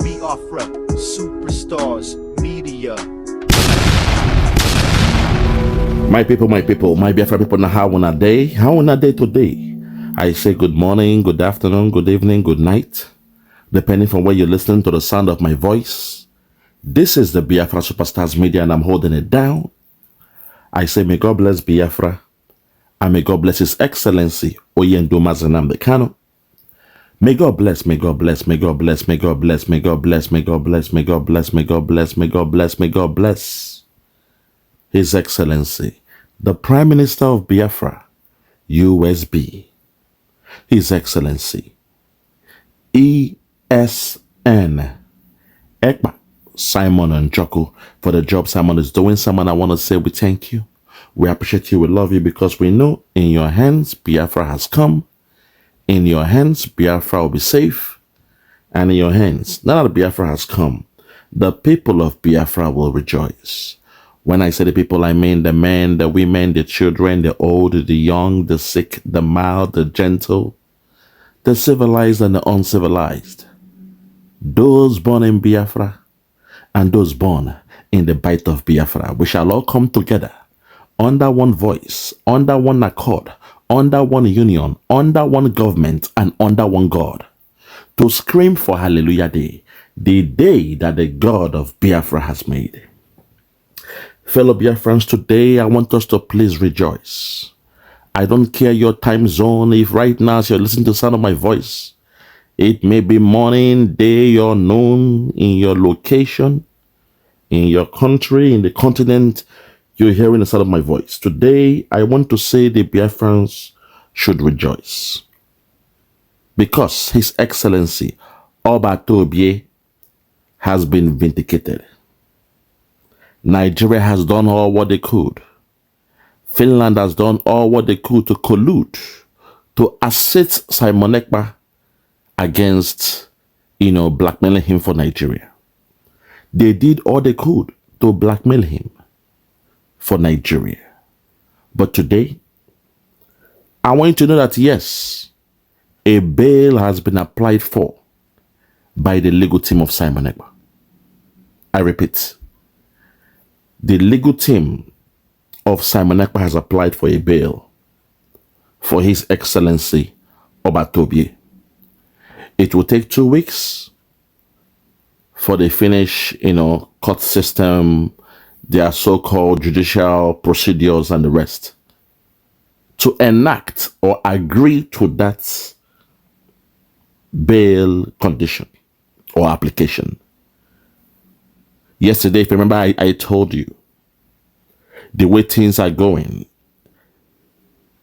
Biafra, superstars, media. My people, my Biafra people, now how on a day today? I say good morning, good afternoon, good evening, good night, depending from where you're listening to the sound of my voice. This is the Biafra Superstars Media, and I'm holding it down. I say, may God bless Biafra, and may God bless His Excellency Oyendo Mazenam Kano. May God bless, may God bless, may God bless, may God bless, may God bless, may God bless, may God bless, may God bless, may God bless, may God bless His Excellency, the Prime Minister of Biafra, USB, His Excellency, ESN, Ekpa, Simon and Joko, for the job Simon is doing. Simon, I want to say we thank you. We appreciate you. We love you because we know in your hands, Biafra has come. In your hands, Biafra will be safe. And in your hands, now that Biafra has come, the people of Biafra will rejoice. When I say the people, I mean the men, the women, the children, the old, the young, the sick, the mild, the gentle, the civilized and the uncivilized. Those born in Biafra and those born in the bite of Biafra, we shall all come together under one voice, under one accord, under one union, under one government, and under one God, to scream for Hallelujah Day, the day that the God of Biafra has made. Fellow Biafrans, today I want us to please rejoice. I don't care your time zone. If right now as you're listening to the sound of my voice, it may be morning, day, or noon, in your location, in your country, in the continent, you're hearing the sound of my voice. Today, I want to say the Biafrans should rejoice. Because His Excellency, Oba Tobie, has been vindicated. Nigeria has done all what they could. Finland has done all what they could to collude, to assist Simon Ekpa against, blackmailing him for Nigeria. They did all they could to blackmail him for Nigeria. But today, I want you to know that yes, a bail has been applied for by the legal team of Simon Ekpa. I repeat, the legal team of Simon Ekpa has applied for a bail for His Excellency Obatobie. It will take 2 weeks for the Finnish, court system, their so-called judicial procedures and the rest, to enact or agree to that bail condition or application. Yesterday, if you remember, I told you the way things are going,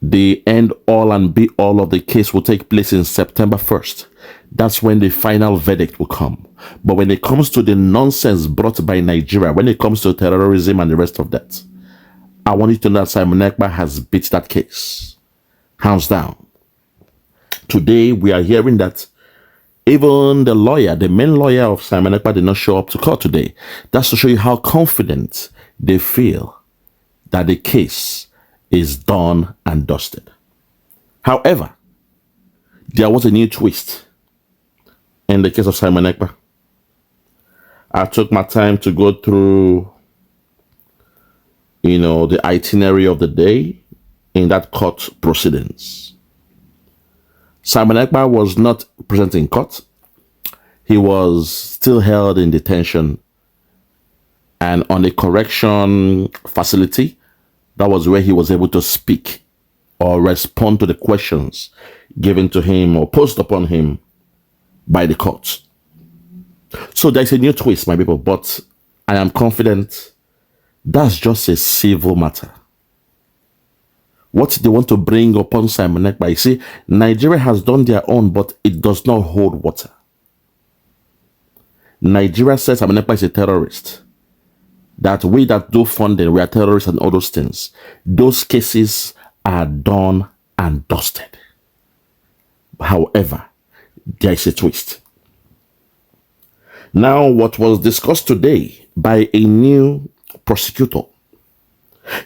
the end all and be all of the case will take place in September 1st. That's when the final verdict will come. But when it comes to the nonsense brought by Nigeria, when it comes to terrorism and the rest of that, I want you to know that Simon Ekpa has beat that case, hands down. Today, we are hearing that even the lawyer, the main lawyer of Simon Ekpa, did not show up to court today. That's to show you how confident they feel that the case is done and dusted. However, there was a new twist in the case of Simon Ekpa. I took my time to go through, the itinerary of the day in that court proceedings. Simon Ekpa was not present in court. He was still held in detention and on a correction facility. That was where he was able to speak or respond to the questions given to him or posed upon him by the courts. So there's a new twist, my people, but I am confident that's just a civil matter. What they want to bring upon Simon Ekpa, you see, Nigeria has done their own, but it does not hold water. Nigeria says Simon Ekpa is a terrorist. That we that do funding, we are terrorists and all those things. Those cases are done and dusted. However, there is a twist. Now, what was discussed today by a new prosecutor,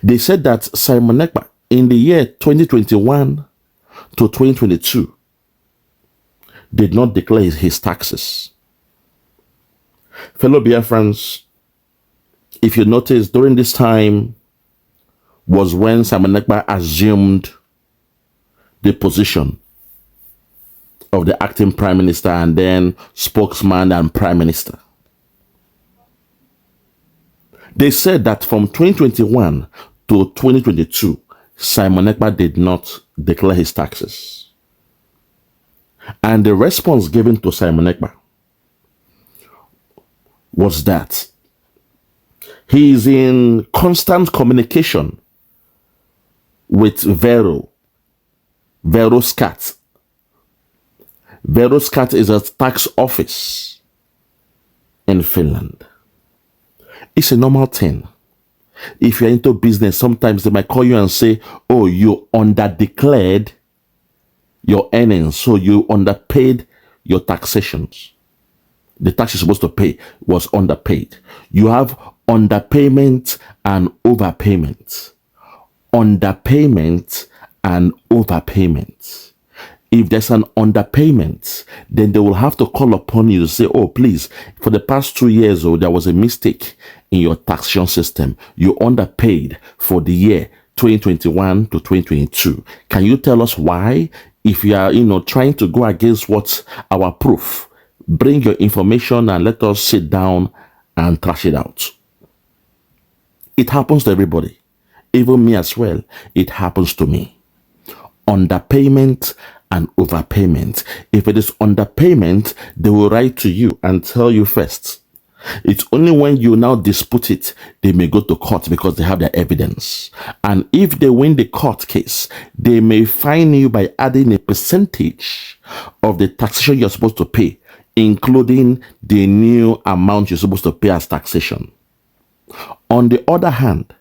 they said that Simon Ekpa in the year 2021 to 2022 did not declare his taxes. Fellow Biafrans, if you notice, during this time was when Simon Ekpa assumed the position of the acting prime minister and then spokesman and prime minister. They said that from 2021 to 2022, Simon Ekpa did not declare his taxes. And the response given to Simon Ekpa was that he is in constant communication with Veroscat. Veroscat is a tax office in Finland. It's a normal thing. If you're into business, sometimes they might call you and say, oh, you underdeclared your earnings, so you underpaid your taxations. The tax you're supposed to pay was underpaid. You have underpayment and overpayment. Underpayment and overpayment. If there's an underpayment, then they will have to call upon you to say, oh, please, for the past 2 years, there was a mistake in your taxation system. You underpaid for the year 2021 to 2022. Can you tell us why? If you are, trying to go against what's our proof, bring your information and let us sit down and thrash it out. It happens to everybody. Even me as well. It happens to me. Underpayment and overpayment. If it is underpayment, they will write to you and tell you first. It's only when you now dispute it, they may go to court because they have their evidence. And if they win the court case, they may fine you by adding a percentage of the taxation you're supposed to pay, including the new amount you're supposed to pay as taxation. On the other hand,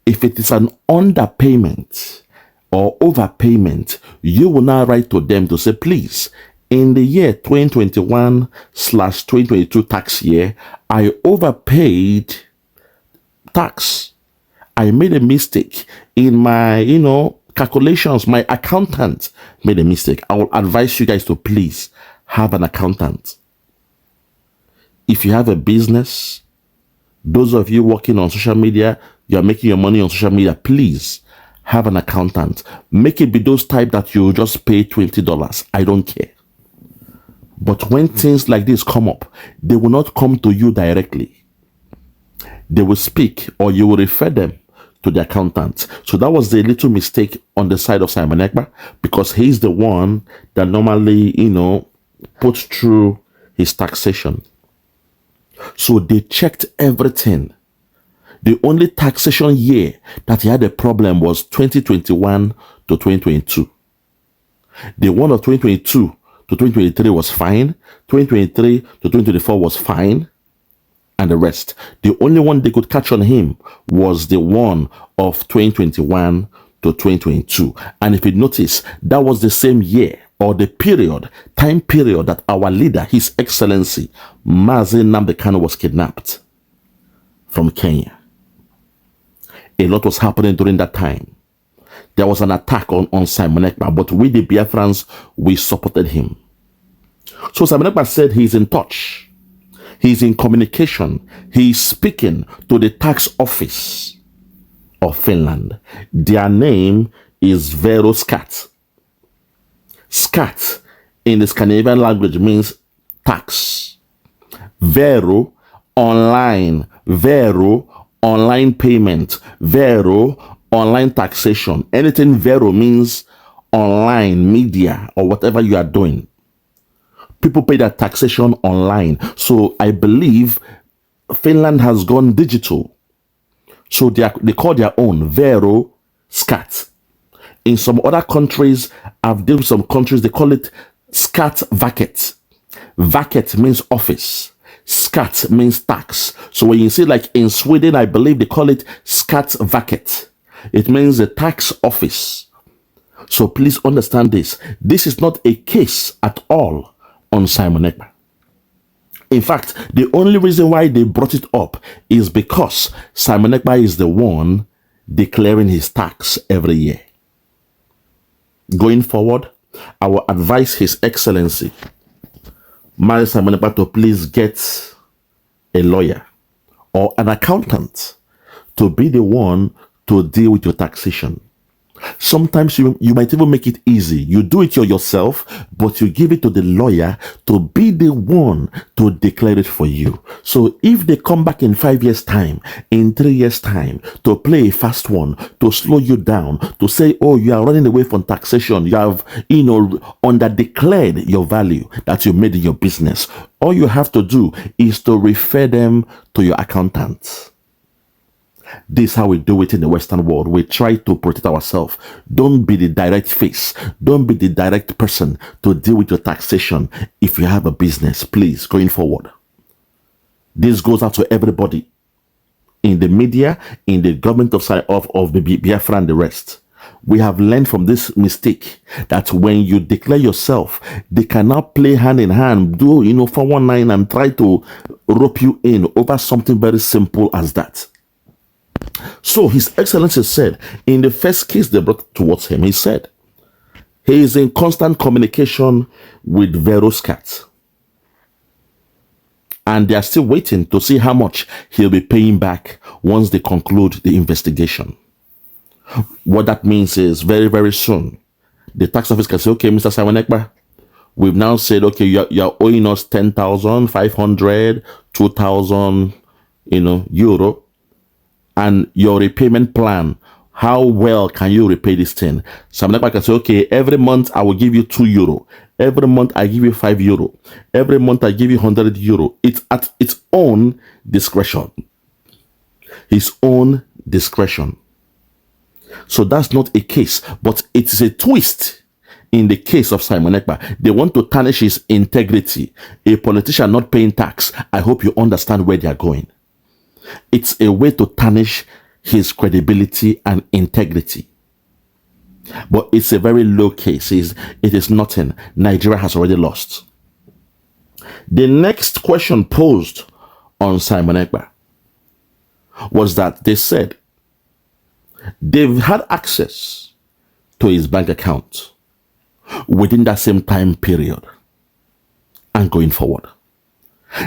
if it is an underpayment or overpayment, you will now write to them to say, please, in the year 2021/2022 tax year, I overpaid tax. I made a mistake in my, calculations. My accountant made a mistake. I will advise you guys to please have an accountant. If you have a business, those of you working on social media, you are making your money on social media, please have an accountant. Make it be those type that you just pay $20. I don't care. But when things like this come up, they will not come to you directly. They will speak, or you will refer them to the accountant. So that was the little mistake on the side of Simon Ekpa, because he's the one that normally, puts through his taxation. So they checked everything. The only taxation year that he had a problem was 2021 to 2022. The one of 2022 to 2023 was fine. 2023 to 2024 was fine. And the rest. The only one they could catch on him was the one of 2021 to 2022. And if you notice, that was the same year or the time period that our leader, His Excellency, Mazi Nnamdi Kanu, was kidnapped from Kenya. A lot was happening during that time. There was an attack on Simon Ekpa, but we, the Biafrans, we supported him. So Simon Ekpa said he's in touch. He's in communication. He's speaking to the tax office of Finland. Their name is Veroscat. Scat in the Scandinavian language means tax. Vero, online. Vero, online payment. Vero, online taxation. Anything Vero means online, media, or whatever you are doing. People pay their taxation online. So I believe Finland has gone digital. So they call their own Vero Scat. In some other countries, I've dealt with some countries, they call it Scat Vacket. Vacket means office. Scat means tax. So when you see, like in Sweden, I believe they call it Scat Vacket. It means the tax office. So please understand this. This is not a case at all on Simon Ekpa. In fact, the only reason why they brought it up is because Simon Ekpa is the one declaring his tax every year. Going forward, I will advise His Excellency, Mazi Simon Ekpa, to please get a lawyer or an accountant to be the one to deal with your taxation. Sometimes you might even make it easy. You do it yourself, but you give it to the lawyer to be the one to declare it for you. So if they come back in 5 years' time, in 3 years' time, to play a fast one, to slow you down, to say, oh, you are running away from taxation, you have, underdeclared your value that you made in your business, all you have to do is to refer them to your accountant. This is how we do it in the Western world. We try to protect ourselves. Don't be the direct face. Don't be the direct person to deal with your taxation if you have a business, please, going forward. This goes out to everybody in the media, in the government of the Biafra and the rest. We have learned from this mistake that when you declare yourself, they cannot play hand in hand, do 419 and try to rope you in over something very simple as that. So His Excellency said, in the first case they brought towards him, he said, he is in constant communication with Veroscat. And they are still waiting to see how much he'll be paying back once they conclude the investigation. What that means is very, very soon, the tax office can say, okay, Mr. Simon Ekpa, we've now said, okay, you're owing us 10,500, 2,000, euro. And your repayment plan, how well can you repay this thing? Simon Ekpa can say, okay, every month I will give you €2. Every month I give you €5. Every month I give you €100. It's at its own discretion. His own discretion. So that's not a case, but it is a twist in the case of Simon Ekpa. They want to tarnish his integrity. A politician not paying tax. I hope you understand where they are going. It's a way to tarnish his credibility and integrity. But it's a very low case. It is nothing. Nigeria has already lost. The next question posed on Simon Ekpa was that they said they've had access to his bank account within that same time period and going forward.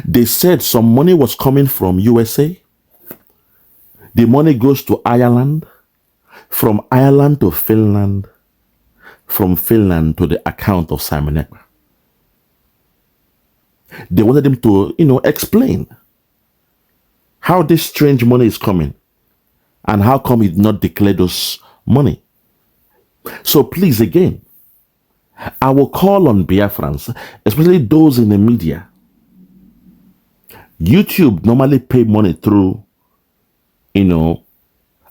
They said some money was coming from USA. The money goes to Ireland, from Ireland to Finland, from Finland to the account of Simon Ekpa. They wanted him to, explain how this strange money is coming and how come he did not declare those money. So please, again, I will call on Biafrans, especially those in the media. YouTube normally pay money through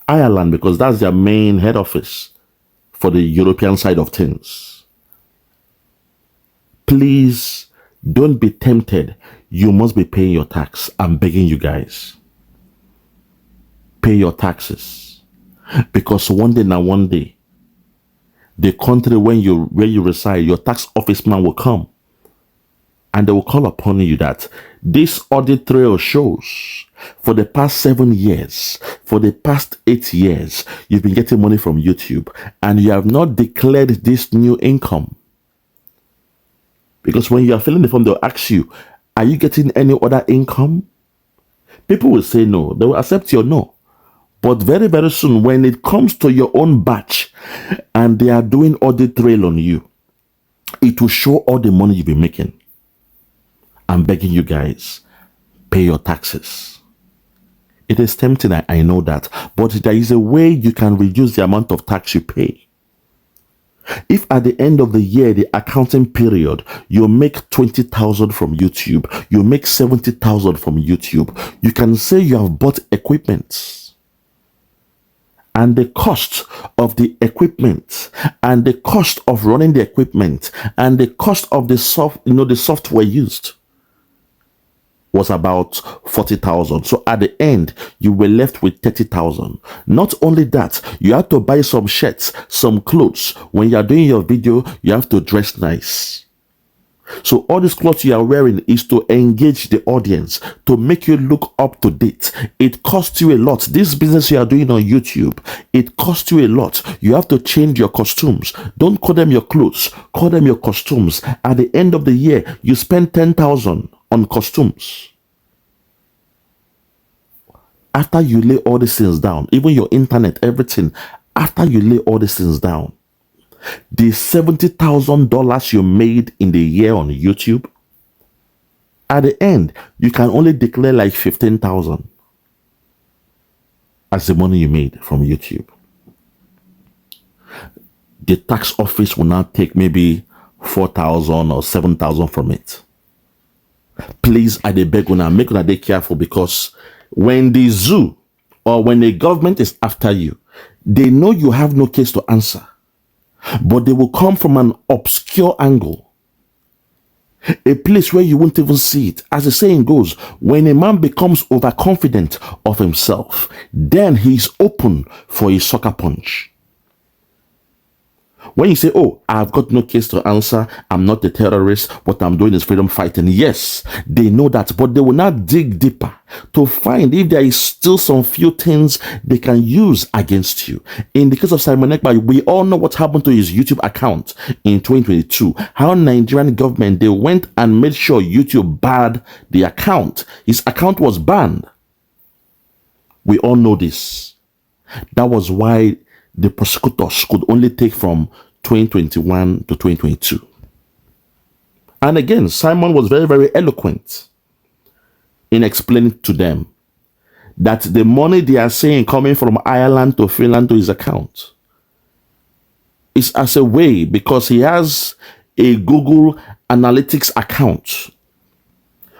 Ireland because that's their main head office for the European side of things. Please don't be tempted. You must be paying your tax. I'm begging you guys. Pay your taxes. Because one day, the country where you reside, your tax office man will come and they will call upon you that this audit trail shows for the past 7 years, for the past 8 years, you've been getting money from YouTube and you have not declared this new income. Because when you are filling the form, they'll ask you, are you getting any other income? People will say no. They will accept your no. But very, very soon, when it comes to your own batch and they are doing audit trail on you, it will show all the money you've been making. I'm begging you guys, pay your taxes. It is tempting, I know that, but there is a way you can reduce the amount of tax you pay. If at the end of the year, the accounting period, you make 20,000 from YouTube, you make 70,000 from YouTube, you can say you have bought equipment. And the cost of the equipment and the cost of running the equipment and the cost of the software used was about 40,000. So at the end, you were left with 30,000. Not only that, you have to buy some shirts, some clothes. When you are doing your video, you have to dress nice. So all these clothes you are wearing is to engage the audience, to make you look up to date. It costs you a lot. This business you are doing on YouTube, it costs you a lot. You have to change your costumes. Don't call them your clothes, call them your costumes. At the end of the year, you spend 10,000 on costumes. after you lay all these things down, even your internet, everything, after you lay all these things down, the $70,000 you made in the year on YouTube, at the end, you can only declare like 15,000 as the money you made from YouTube. The tax office will now take maybe 4,000 or 7,000 from it. Please, I beg you now, make sure they careful, because when the zoo or when the government is after you, they know you have no case to answer, but they will come from an obscure angle, a place where you won't even see it. As the saying goes, when a man becomes overconfident of himself, then he's open for a sucker punch. When you say, oh, I've got no case to answer, I'm not a terrorist, what I'm doing is freedom fighting. Yes, they know that, but they will not dig deeper to find if there is still some few things they can use against you. In the case of Simon Ekpa, we all know what happened to his YouTube account in 2022. How Nigerian government, they went and made sure YouTube banned the account. His account was banned. We all know this. That was why the prosecutors could only take from 2021 to 2022. And again, Simon was very, very eloquent in explaining to them that the money they are saying coming from Ireland to Finland to his account is as a way, because he has a Google Analytics account,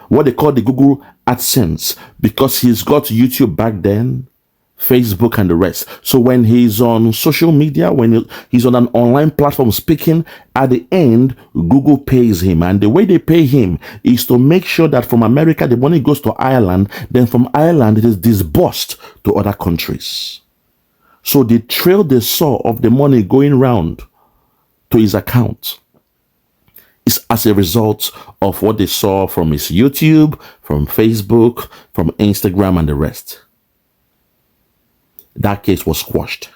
what they call the Google AdSense, because he's got YouTube back then, Facebook and the rest. So when he's on social media, when he's on an online platform speaking, at the end, Google pays him. And the way they pay him is to make sure that from America, the money goes to Ireland. Then from Ireland, it is disbursed to other countries. So the trail they saw of the money going round to his account is as a result of what they saw from his YouTube, from Facebook, from Instagram and the rest. That case was squashed.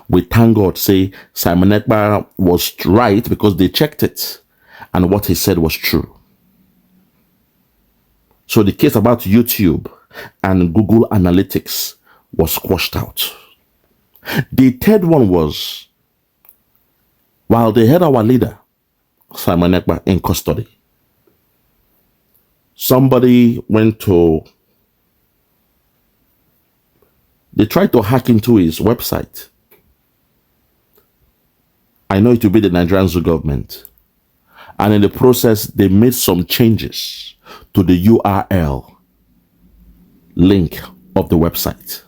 We thank God, say Simon Ekpa was right because they checked it and what he said was true. So the case about YouTube and Google Analytics was squashed out. The third one was, while they had our leader, Simon Ekpa, in custody, somebody went to, they tried to hack into his website. I know it will be the Nigerian Zoo government. And in the process, they made some changes to the URL link of the website.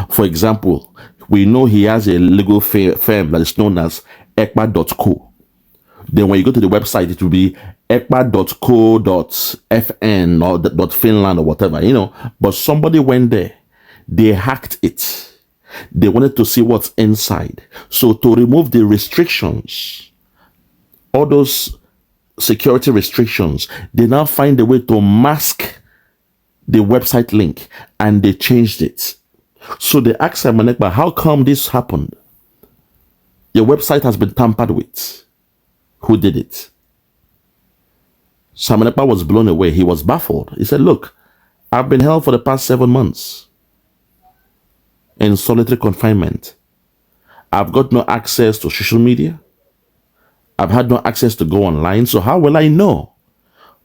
For example, we know he has a legal firm that is known as Ekpa.co. Then when you go to the website, it will be ekpa.co.fn or .finland or whatever, you know. But somebody went there. They hacked it. They wanted to see what's inside. So to remove the restrictions, all those security restrictions, they now find a way to mask the website link, and they changed it. So they asked Simon Ekpa, how come this happened? Your website has been tampered with. Who did it? Simon Ekpa was blown away. He was baffled. He said, look, I've been held for the past 7 months in solitary confinement. I've got no access to social media. I've had no access to go online. So how will I know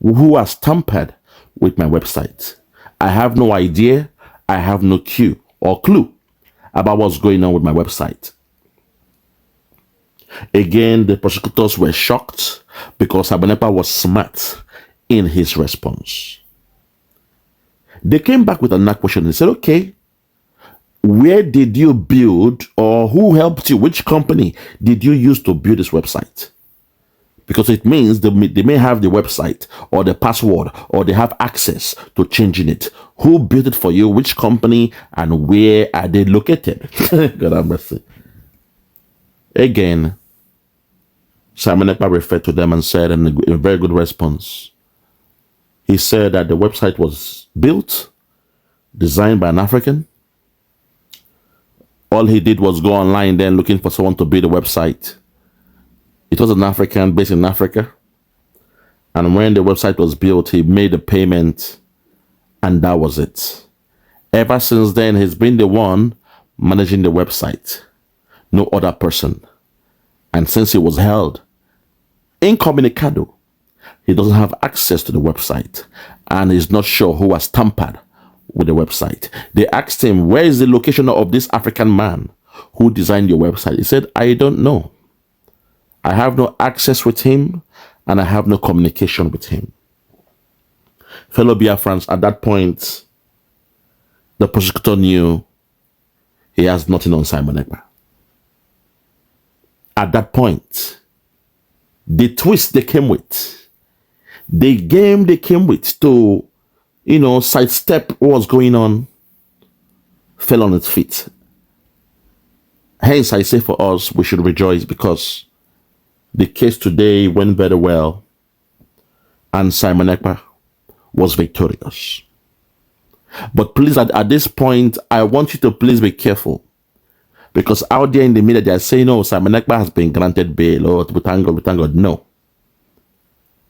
who has tampered with my website? I have no idea. I have no clue about what's going on with my website. Again, the prosecutors were shocked because Simon Ekpa was smart in his response. They came back with another question. They said, okay, where did you build, or who helped you? Which company did you use to build this website? Because it means they may have the website or the password, or they have access to changing it. Who built it for you? Which company, and where are they located? God have mercy. Again, Simon Ekpa referred to them and said, in a very good response, he said that the website was built, designed by an African. All he did was go online then looking for someone to build a website. It was an African based in Africa. And when the website was built, he made a payment, and that was it. Ever since then, he's been the one managing the website, no other person. And since he was held incommunicado, he doesn't have access to the website and he's not sure who has tampered with the website. They asked him, where is the location of this African man who designed your website? He said, I don't know. I have no access with him and I have no communication with him. Fellow Biafrans, at that point, the prosecutor knew he has nothing on Simon Ekpa. At that point, the twist they came with, the game they came with to, sidestep what was going on, fell on its feet. Hence, I say for us, we should rejoice because the case today went very well and Simon Ekpa was victorious. But please, at this point, I want you to please be careful. Because out there in the media, they are saying, oh, Simon Ekpa has been granted bail. Oh, we thank God, we thank God. No.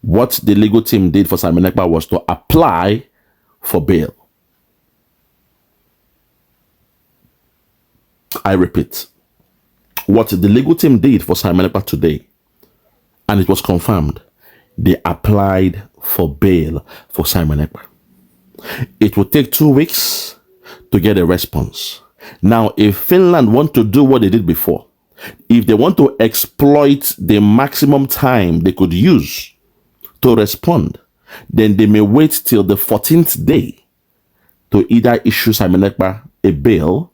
What the legal team did for Simon Ekpa was to apply for bail. I repeat, what the legal team did for Simon Ekpa today, and it was confirmed, they applied for bail for Simon Ekpa. It will take 2 weeks to get a response. Now, if Finland want to do what they did before, if they want to exploit the maximum time they could use to respond, then they may wait till the 14th day to either issue Simon Ekpa a bail,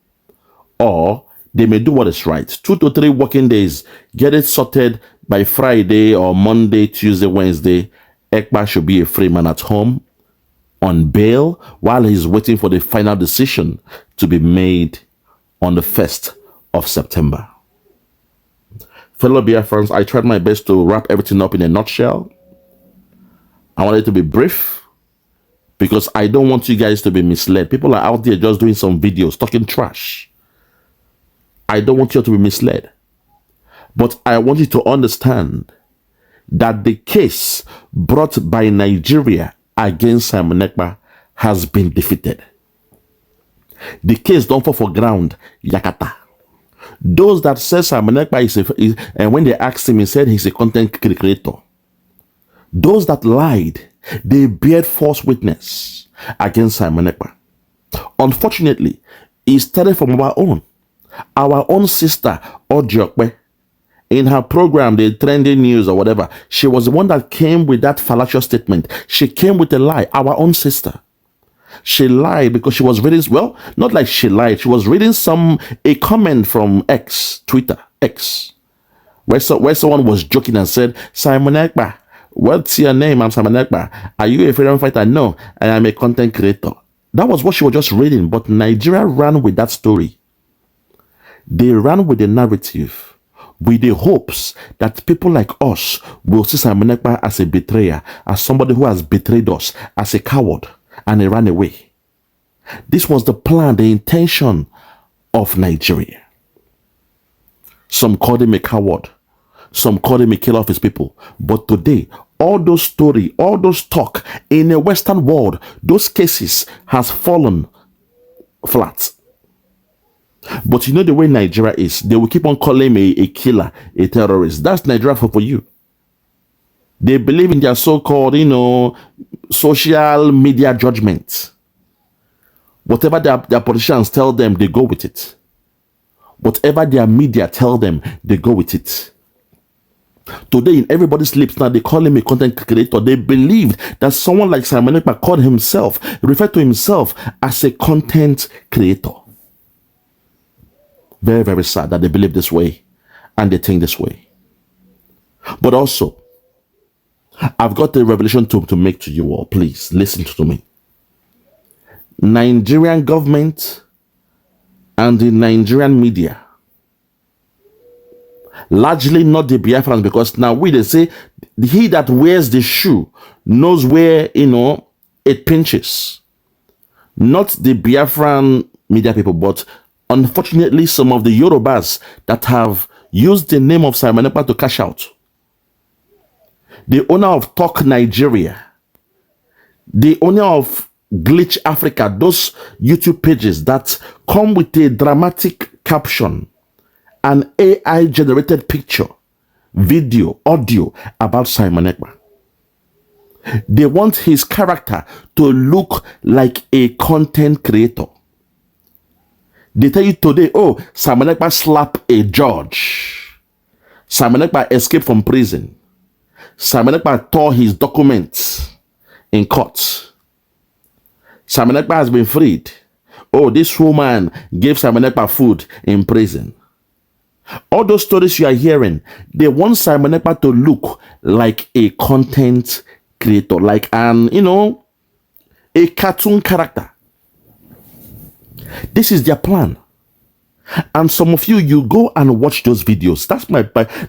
or they may do what is right. 2 to 3 working days, get it sorted by Friday or Monday, Tuesday, Wednesday. Ekpa should be a free man at home on bail while he's waiting for the final decision to be made on the 1st of September. Fellow Biafrans, I tried my best to wrap everything up in a nutshell. I wanted to be brief because I don't want you guys to be misled. People are out there just doing some videos, talking trash. I don't want you to be misled. But I want you to understand that the case brought by Nigeria against Simon Ekpa has been defeated. The case don't fall for ground, yakata. Those that say Simon Ekpa and when they asked him, he said he's a content creator. Those that lied, they bear false witness against Simon Ekpa. Unfortunately, it started from our own sister, Ojiokwe. In her program, the trending news or whatever, she was the one that came with that fallacious statement. She came with a lie, our own sister. She lied because she was reading, well, not like she lied. She was reading a comment from Twitter, where someone was joking and said, Simon Ekpa, what's your name? I'm Simon Ekpa. Are you a freedom fighter? No, I am a content creator. That was what she was just reading, but Nigeria ran with that story. They ran with the narrative, with the hopes that people like us will see Simon Ekpa as a betrayer, as somebody who has betrayed us, as a coward, and he ran away. This was the plan, the intention of Nigeria. Some called him a coward. Some called him a killer of his people. But today, all those stories, all those talk in the Western world, those cases has fallen flat. But you know the way Nigeria is, they will keep on calling me a killer, a terrorist. That's Nigeria for you. They believe in their so-called, social media judgment. Whatever their politicians tell them, they go with it. Whatever their media tell them, they go with it. Today, in everybody's lips now, they call him a content creator. They believed that someone like Simon Ekpa called himself, referred to himself as a content creator. Very, very sad that they believe this way and they think this way. But also, I've got a revelation to make to you all. Please listen to me. Nigerian government and the Nigerian media, largely not the Biafrans, because now they say he that wears the shoe knows where, it pinches. Not the Biafran media people, but unfortunately, some of the Yorubas that have used the name of Simon Ekpa to cash out. The owner of Talk Nigeria, the owner of Glitch Africa, those YouTube pages that come with a dramatic caption, an AI generated picture, video, audio about Simon Ekpa. They want his character to look like a content creator. They tell you today, oh, Simon Ekpa slapped a judge. Simon Ekpa escaped from prison. Simon Ekpa tore his documents in court. Simon Ekpa has been freed. Oh, this woman gave Simon Ekpa food in prison. All those stories you are hearing, they want Simon Ekpa to look like a content creator, like an, a cartoon character. This is their plan. And some of you go and watch those videos.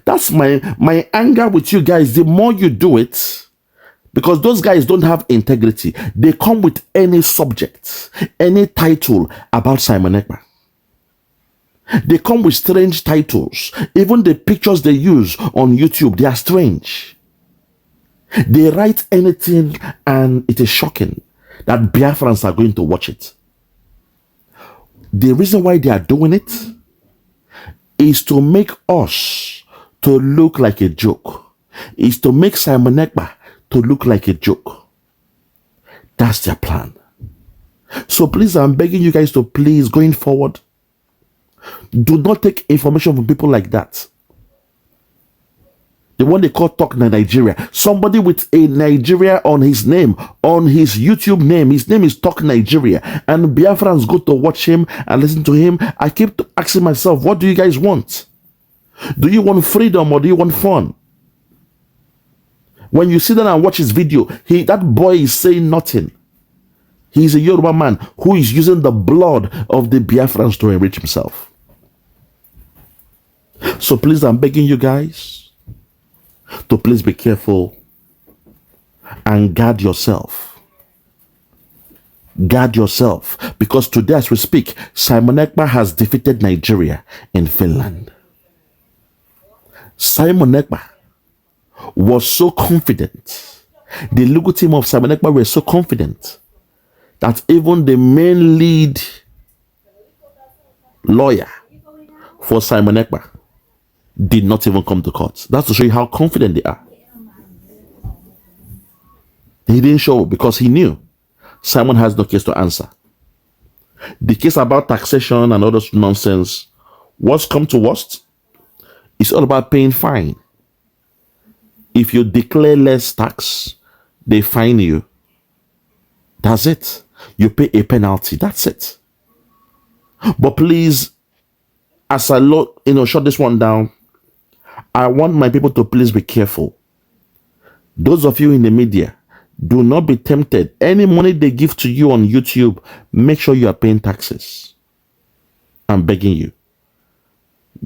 That's my anger with you guys. The more you do it, because those guys don't have integrity. They come with any subject, any title about Simon Ekpa. They come with strange titles. Even the pictures they use on YouTube, they are strange. They write anything and it is shocking that Biafrans are going to watch it. The reason why they are doing it is to make us to look like a joke. Is to make Simon Ekpa to look like a joke. That's their plan. So please, I'm begging you guys to please, going forward, do not take information from people like that. The one they call Talk Nigeria. Somebody with a Nigeria on his name, on his YouTube name. His name is Talk Nigeria. And Biafrans go to watch him and listen to him. I keep asking myself, what do you guys want? Do you want freedom or do you want fun? When you sit down and watch his video, that boy is saying nothing. He's a Yoruba man who is using the blood of the Biafrans to enrich himself. So please, I'm begging you guys to please be careful and guard yourself. Guard yourself. Because today as we speak, Simon Ekpa has defeated Nigeria in Finland. Simon Ekpa was so confident. The legal team of Simon Ekpa were so confident that even the main lead lawyer for Simon Ekpa did not even come to court. That's to show you how confident they are. He didn't show because he knew Simon has no case to answer. The case about taxation and all this nonsense, what's come to worst, it's all about paying fine. If you declare less tax, they fine you. That's it. You pay a penalty. That's it. But please, as I shut this one down, I want my people to please be careful. Those of you in the media, do not be tempted. Any money they give to you on YouTube, make sure you are paying taxes. I'm begging you.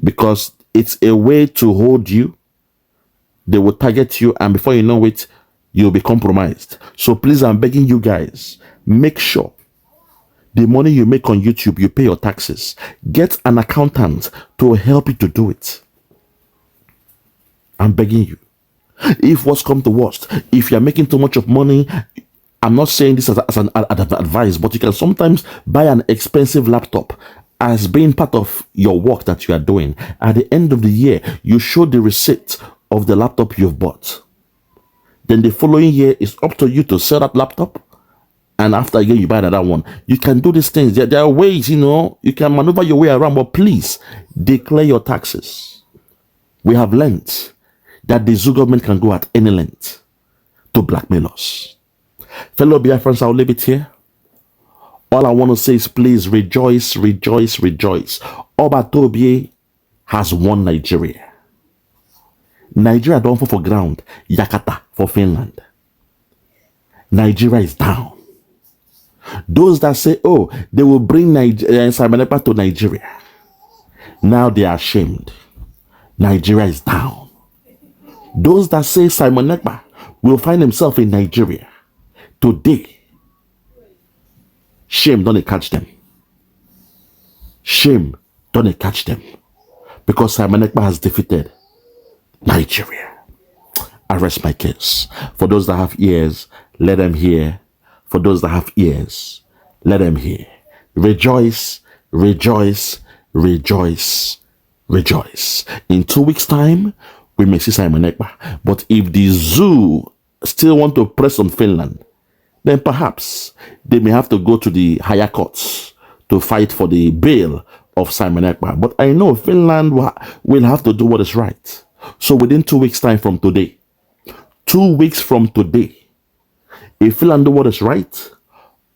Because it's a way to hold you. They will target you, and before you know it, you'll be compromised. So please, I'm begging you guys, make sure the money you make on YouTube, you pay your taxes. Get an accountant to help you to do it. I'm begging you. If what's come to worst, if you're making too much of money, I'm not saying this as an advice, but you can sometimes buy an expensive laptop as being part of your work that you are doing. At the end of the year, you show the receipt of the laptop you've bought. Then the following year, it's up to you to sell that laptop. And after a year, you buy another one. You can do these things. There are ways, you can maneuver your way around, but please declare your taxes. We have learned that the Zoo government can go at any length to blackmail us. Fellow Biafrans, I'll leave it here. All I want to say is please rejoice, rejoice, rejoice. Oba Tobie has won Nigeria. Nigeria don't fall for ground. Yakata for Finland. Nigeria is down. Those that say, oh, they will bring Simon Ekpa to Nigeria. Now they are ashamed. Nigeria is down. Those that say Simon Ekpa will find himself in Nigeria today, shame don't catch them. Shame don't catch them. Because Simon Ekpa has defeated Nigeria. I rest my case. For those that have ears, let them hear for those that have ears, let them hear. Rejoice, rejoice, rejoice, rejoice. In 2 weeks' time, we may see Simon Ekpa. But if the zoo still want to press on Finland, then perhaps they may have to go to the higher courts to fight for the bail of Simon Ekpa. But I know Finland will have to do what is right. So within 2 weeks' time from today, 2 weeks from today, if Finland do what is right,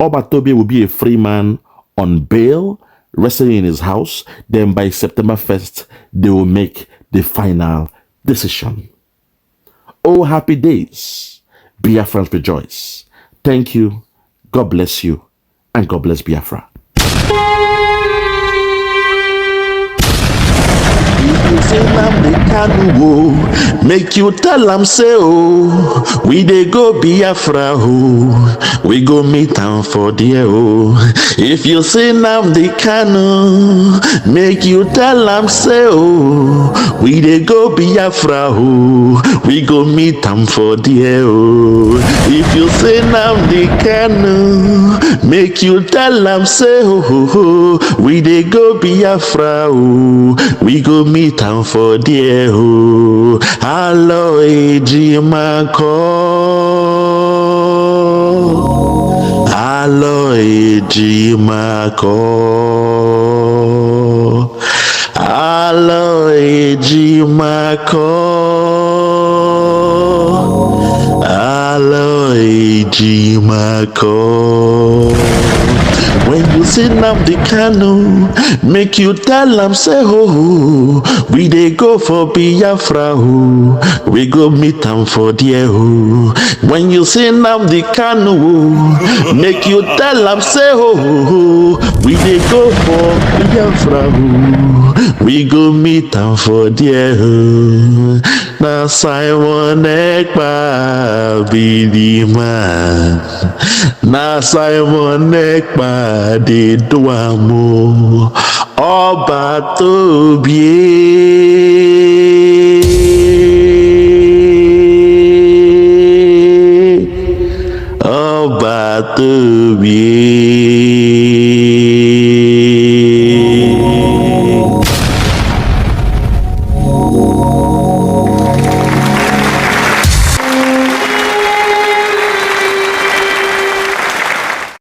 Obatobe will be a free man on bail, resting in his house. Then by September 1st, they will make the final decision. Oh, happy days. Biafrans rejoice. Thank you. God bless you. And God bless Biafra. You say Nnamdi Kanu, make you tell am say oh, we dey go Biafra oh, we go meet am for there oh. If you say Nnamdi Kanu, make you tell am say oh, we dey go Biafra oh, we go meet am for there oh. If you say Nnamdi Kanu, make you tell am say oh, we dey go Biafra oh, we go meet am for there oh. Alo ejimako, alo ejimako, alo ejimako, alo ejimako. When you see Nnamdi Kanu, make you tell am say oh, we dey go for Biafra oh, we go meet am for there oh. When you see Nnamdi Kanu, make you tell am say oh, we dey go for Biafra oh, we go meet am for there oh. Na Simon Ekpa be the man. Na Simon Ekpa dey do am o. Ọba tó bí